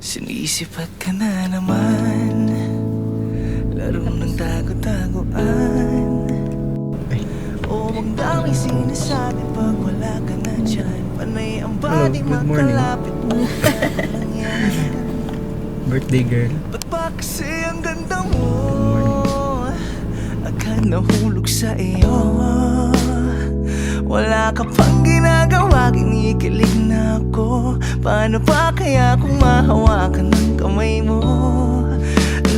Sinisipat ka na naman, laro ng tago-tagoan. O ang daming sinasabi pag wala ka na dyan. Panay ang body makalapit mo. Lang yan. Birthday girl. Ba't ba kasi ang ganda mo? Agad nahulog sa iyo. Wala ka pang ginagawa, kinikilig na ako. Paano pa kaya kung mahawakan ng kamay mo?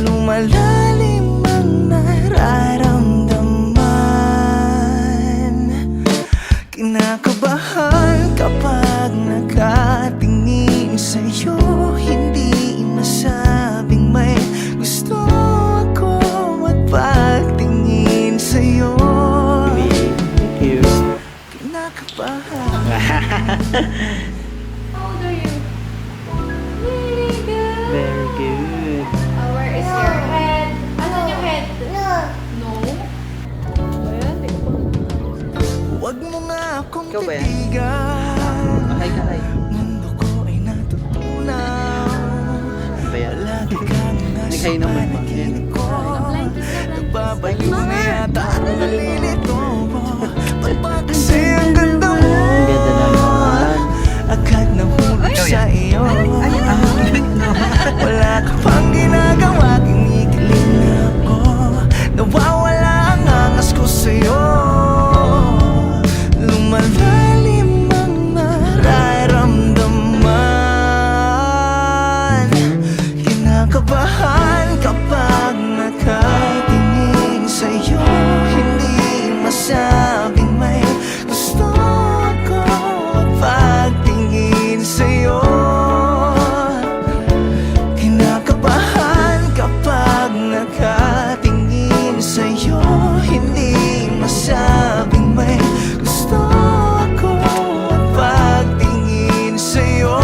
Lumalalim ang nararamdaman. Kinakabahan kapag nakatingin sa'yo. Hindi masabing may gusto ako at pagtingin sa'yo. Thank you. Kinakabahan. How old are you? Very good. Very good. Where is your head? Asan yung head? No. Ayan, di ko pa. Huwag mo nga akong Ikaw ba yan? titigan. Hi ka, hi. Mundo ko ay natutunaw. Ano ba yan? Lagi kang nasa Naghay naman ba? panaginip ko. Blind kiss na, blind kiss. Nagbabayo na yata ang nalilito mo. Ba't ba kasi ang ganda mo? Ang ganda naman. Agad nahulog sa iyo. Wala ka pang ginagawa, kinikilig na ako. Nawawala ang angas ko sa'yo. Lumalalim ang nararamdaman. Kinakabahan kapag nakatingin sa'yo. Hindi masabing may gusto ako at pagtingin sa'yo. Kinakabahan kapag nakatingin sa'yo. Hindi masabing may gusto ako at pagtingin sa'yo.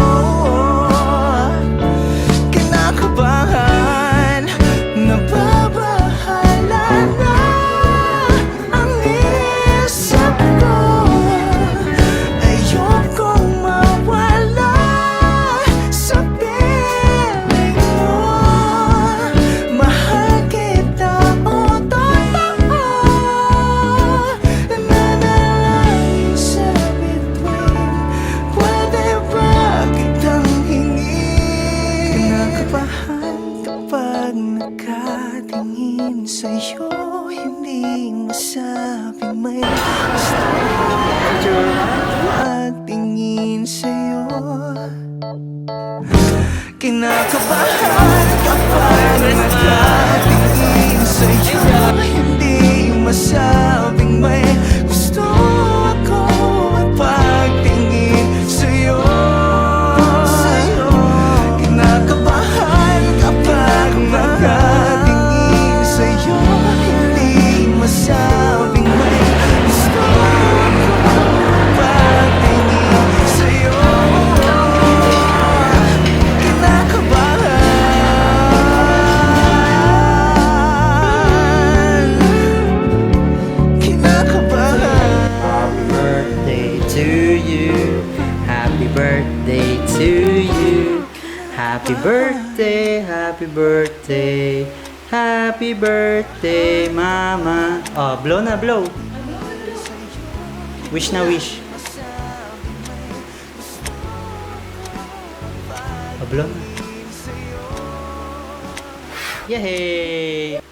Kinakabahan, nababahala na ang isip ko. Ayokong mawala sa piling mo. Mahal kita, o totoo. Nananalangin sa bituin. Pwede ba kitang hingin? Kinakabahan kapag nakatingin sa'yo. Hindi masabing may gusto pagtingin sa'yo. Kinakabahan kapag nakatingin sa'yo. Hindi masabing may gusto ako at pagtingin sa'yo. Kinakabahan kapag nakatingin sa'yo. Hindi masabing may gusto ako at pagtingin sa'yo. Kinakabahan. Happy birthday to you. Happy birthday to you. Happy birthday, happy birthday. Happy birthday, mama. Oh, blow na, blow. Wish na, wish. Oh, blow na. Yay!